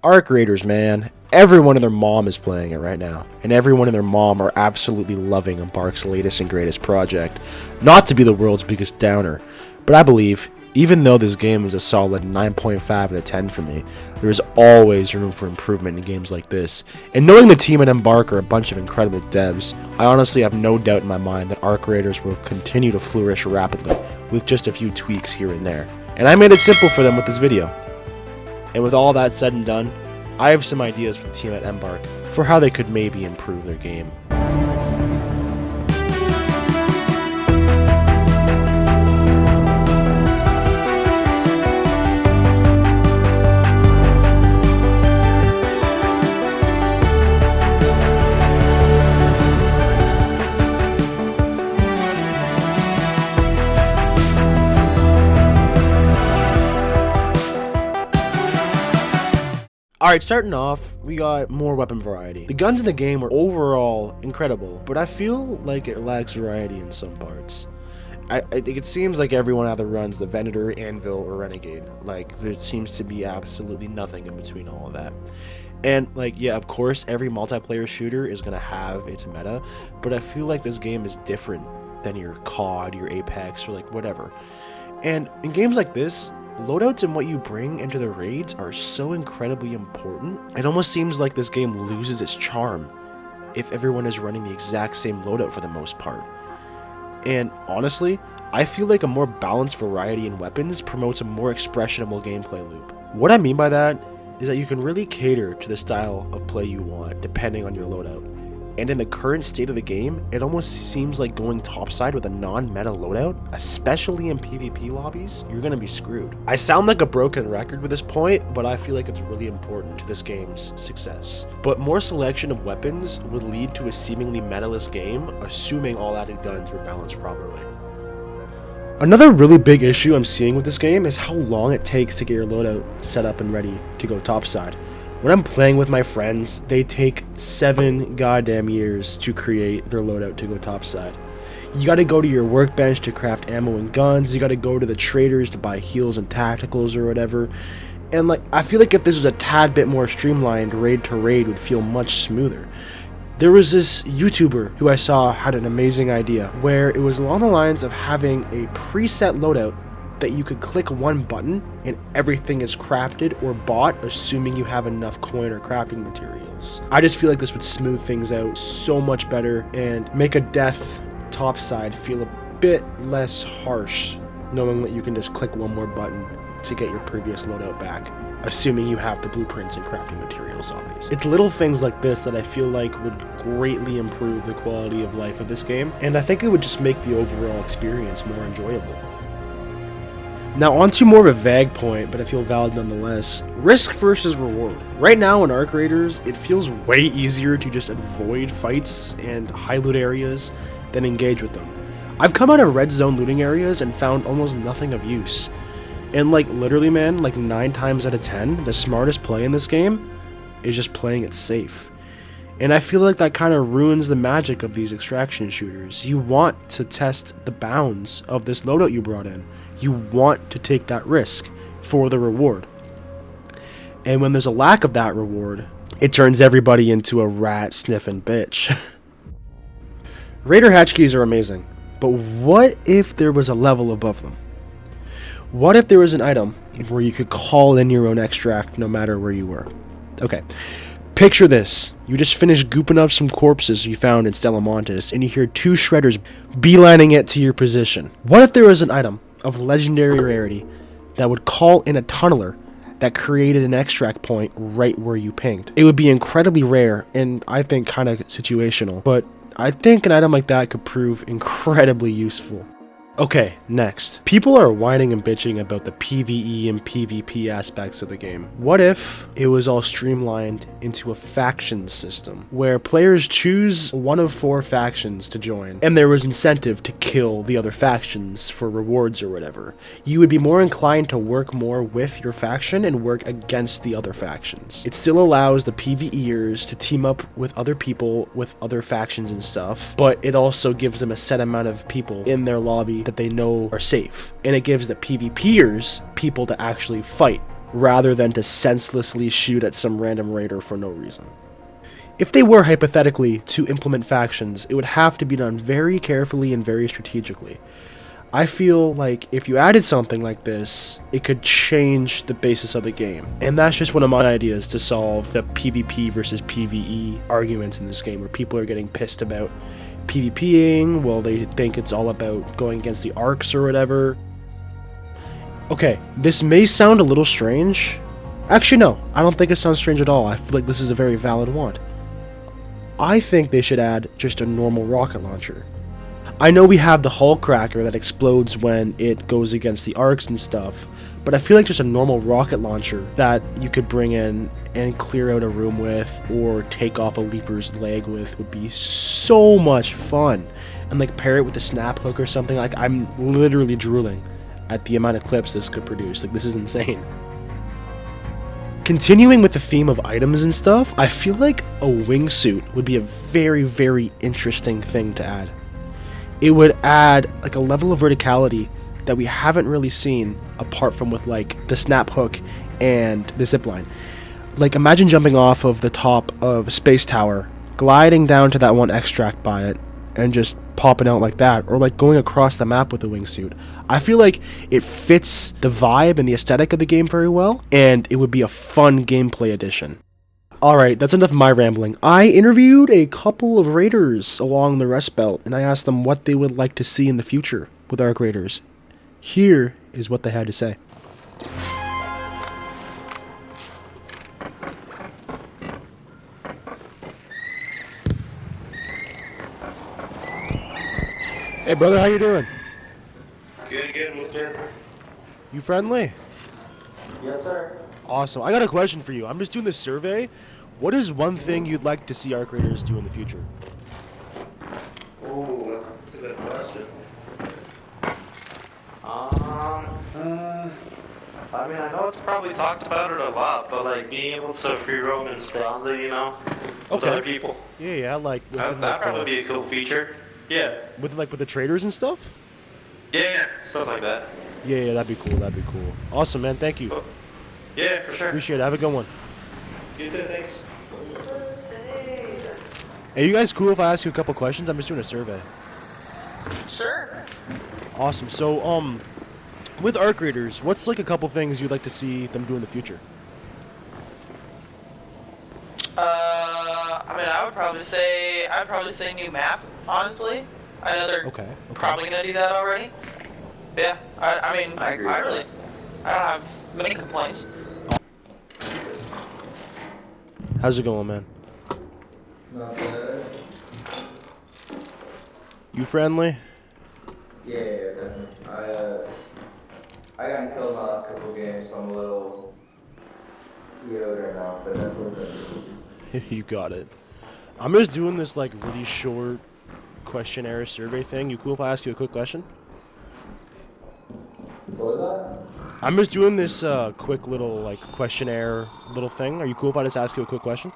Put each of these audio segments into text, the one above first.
Arc Raiders, man. Everyone and their mom is playing it right now, and everyone and their mom are absolutely loving Embark's latest and greatest project. Not to be the world's biggest downer, but I believe, even though this game is a solid 9.5 out of 10 for me, there is always room for improvement in games like this. And knowing the team at Embark are a bunch of incredible devs, I honestly have no doubt in my mind that Arc Raiders will continue to flourish rapidly, with just a few tweaks here and there. And I made it simple for them with this video. And with all that said and done, I have some ideas for the team at Embark for how they could maybe improve their game. Alright, starting off, we got more weapon variety. The guns in the game are overall incredible, but I feel like it lacks variety in some parts. I think it seems like everyone either runs the Venator, Anvil, or Renegade. Like, there seems to be absolutely nothing in between all of that. And, like, yeah, of course, every multiplayer shooter is gonna have its meta, but I feel like this game is different than your COD, your Apex, or like whatever. And in games like this, loadouts and what you bring into the raids are so incredibly important. It almost seems like this game loses its charm if everyone is running the exact same loadout for the most part. And honestly, I feel like a more balanced variety in weapons promotes a more expressionable gameplay loop. What I mean by that is that you can really cater to the style of play you want depending on your loadout. And in the current state of the game, it almost seems like going topside with a non-meta loadout, especially in PvP lobbies, you're gonna be screwed. I sound like a broken record with this point, but I feel like it's really important to this game's success. But more selection of weapons would lead to a seemingly metaless game, assuming all added guns were balanced properly. Another really big issue I'm seeing with this game is how long it takes to get your loadout set up and ready to go topside. When I'm playing with my friends, they take 7 goddamn years to create their loadout to go topside. You gotta go to your workbench to craft ammo and guns, you gotta go to the traders to buy heals and tacticals or whatever. And like, I feel like if this was a tad bit more streamlined, raid to raid would feel much smoother. There was this YouTuber who I saw had an amazing idea, where it was along the lines of having a preset loadout that you could click one button and everything is crafted or bought, assuming you have enough coin or crafting materials. I just feel like this would smooth things out so much better and make a death topside feel a bit less harsh, knowing that you can just click one more button to get your previous loadout back, assuming you have the blueprints and crafting materials, obviously. It's little things like this that I feel like would greatly improve the quality of life of this game, and I think it would just make the overall experience more enjoyable. Now onto more of a vague point, but I feel valid nonetheless. Risk versus reward. Right now in Arc Raiders, it feels way easier to just avoid fights and high loot areas than engage with them. I've come out of red zone looting areas and found almost nothing of use. And like literally man, like 9 times out of 10, the smartest play in this game is just playing it safe. And I feel like that kind of ruins the magic of these extraction shooters. You want to test the bounds of this loadout you brought in. You want to take that risk for the reward. And when there's a lack of that reward, it turns everybody into a rat-sniffing bitch. Raider hatch keys are amazing, but what if there was a level above them? What if there was an item where you could call in your own extract no matter where you were? Okay. Picture this. You just finished gooping up some corpses you found in Stellamontis, and you hear 2 shredders beelining it to your position. What if there was an item of legendary rarity that would call in a tunneler that created an extract point right where you pinged? It would be incredibly rare, and I think kind of situational, but I think an item like that could prove incredibly useful. Okay, next. People are whining and bitching about the PvE and PvP aspects of the game. What if it was all streamlined into a faction system, where players choose one of 4 factions to join, and there was incentive to kill the other factions for rewards or whatever? You would be more inclined to work more with your faction and work against the other factions. It still allows the PvEers to team up with other people with other factions and stuff, but it also gives them a set amount of people in their lobby that they know are safe, and it gives the PvPers people to actually fight rather than to senselessly shoot at some random raider for no reason. If they were hypothetically to implement factions, it would have to be done very carefully and very strategically. I feel like if you added something like this, it could change the basis of the game. And that's just one of my ideas to solve the PvP versus PvE argument in this game, where people are getting pissed about PvPing, well, they think it's all about going against the arcs or whatever. Okay, this may sound a little strange. Actually, no, I don't think it sounds strange at all. I feel like this is a very valid want. I think they should add just a normal rocket launcher. I know we have the hull cracker that explodes when it goes against the arcs and stuff, but I feel like just a normal rocket launcher that you could bring in and clear out a room with, or take off a leaper's leg with, would be so much fun. And like pair it with a snap hook or something. Like, I'm literally drooling at the amount of clips this could produce. Like, this is insane. Continuing with the theme of items and stuff, I feel like a wingsuit would be a very, very interesting thing to add. It would add like a level of verticality that we haven't really seen apart from with like the snap hook and the zipline. Like, imagine jumping off of the top of a space tower, gliding down to that one extract by it, and just popping out like that, or like going across the map with a wingsuit. I feel like it fits the vibe and the aesthetic of the game very well, and it would be a fun gameplay addition. Alright, that's enough of my rambling. I interviewed a couple of raiders along the Rust Belt, and I asked them what they would like to see in the future with Arc Raiders. Here is what they had to say. Hey brother, how you doing? Good, what's good? You friendly? Yes, sir. Awesome. I got a question for you. I'm just doing this survey. What is one thing you'd like to see Arc Raiders do in the future? Oh, that's a good question. I mean, I know it's probably talked about it a lot, but like being able to free roam in Spelunza, you know, with other people. Yeah, like That'd probably be a cool feature. Yeah. with the traders and stuff? Yeah, stuff like that. Yeah, that'd be cool. That'd be cool. Awesome, man. Thank you. Cool. Yeah, for sure. Appreciate it. Have a good one. You too, thanks. Hey, you guys cool if I ask you a couple questions? I'm just doing a survey. Sure. Awesome. So, with Arc Raiders, what's like a couple things you'd like to see them do in the future? I mean, I'd probably say new map. Honestly, I know they're Okay. probably gonna do that already. Yeah. I mean, I agree with that. I don't have many complaints. How's it going, man? Not bad. You friendly? Yeah, definitely. I got killed in my last couple of games, so I'm a little PO'd right now, but that's what it is. You got it. I'm just doing this like really short questionnaire survey thing. You cool if I ask you a quick question? What was that? I'm just doing this quick little like questionnaire little thing. Are you cool if I just ask you a quick question?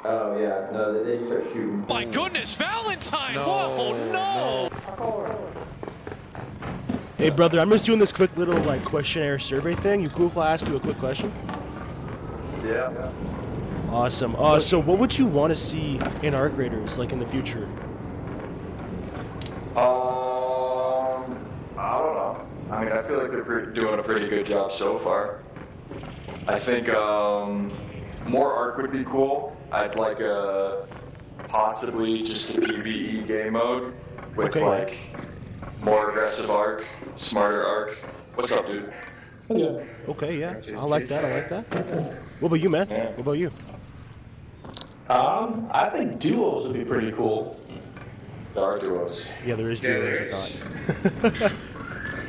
Oh, yeah. No, they start shooting. My goodness, Valentine! Whoa, no! Hey brother, I'm just doing this quick little like questionnaire survey thing. You cool if I ask you a quick question? Yeah. Awesome. So what would you want to see in Arc Raiders like in the future? I don't know. I mean, I feel like they're doing a pretty good job so far. I think more arc would be cool. I'd like possibly just a PvE game mode with Okay. like more aggressive arc, smarter arc. What's up, dude? Okay, yeah. I like that. I like that. What about you, man? Yeah. What about you? I think duos would be pretty cool. There are duos. Yeah, there is Yeah, duos, there I is. thought.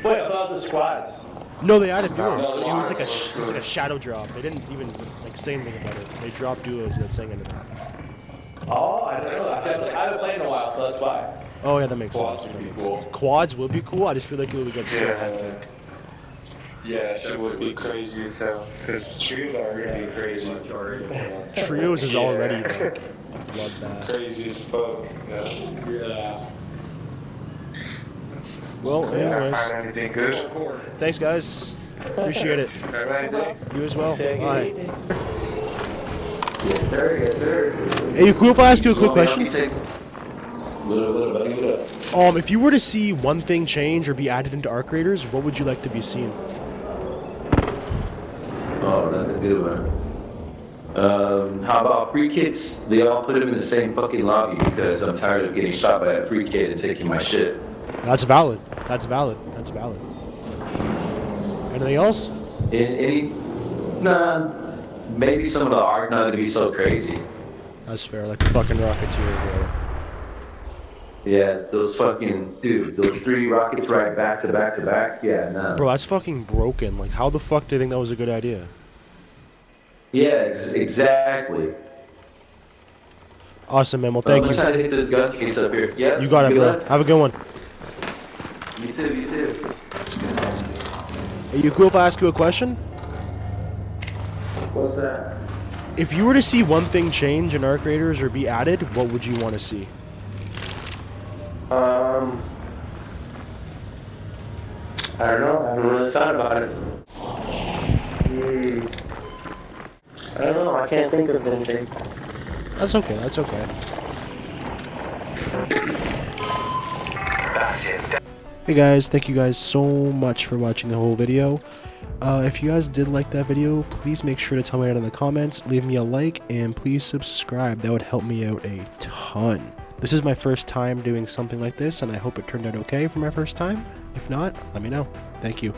Wait, I thought the squads. No, they added duos. No, It was like duos. it was like a shadow drop. They didn't even like say anything about it. They dropped duos without saying anything. Oh, I don't know. I haven't played in a while, so that's why. Oh yeah, that makes Quads sense. would That be makes cool. sense. Quads would be cool. I just feel like it would get so Yeah. hectic. Yeah, It would be crazy as hell. Because trios are gonna be crazy. Trios is Yeah. already like bloodbath. Crazy as fuck. Yeah. Well, Yeah, I anyways, find anything good. thanks guys. Appreciate it. Right there. You as well. Bye. Yes, sir. Yes, sir. Hey, you cool if I ask you a quick question? Take If you were to see one thing change or be added into Arc Raiders, what would you like to be seen? Oh, that's a good one. How about free kits? They all put them in the same fucking lobby because I'm tired of getting shot by a free kid and taking my shit. That's valid. That's valid. That's valid. Anything else? Maybe some of the art not to be so crazy. That's fair. Like the fucking Rocketeer, bro. Yeah, those fucking dude, those 3 rockets right back to back to back. Yeah, nah. Bro, that's fucking broken. Like, how the fuck do you think that was a good idea? Yeah, exactly. Awesome, man. Well, thank I'm you. trying to hit this gun case up here. Yeah, You got it, bro. Have a good one. You too. You too. That's good. That's good. Hey, you cool if I ask you a question? What's that? If you were to see one thing change in Arc Raiders or be added, what would you want to see? I don't know. I haven't really thought about it. I don't know. I can't think of anything. That's okay. That's okay. Hey guys, thank you guys so much for watching the whole video. If you guys did like that video, please make sure to tell me that in the comments, leave me a like, and please subscribe. That would help me out a ton. This is my first time doing something like this, and I hope it turned out okay for my first time. If not, let me know. Thank you.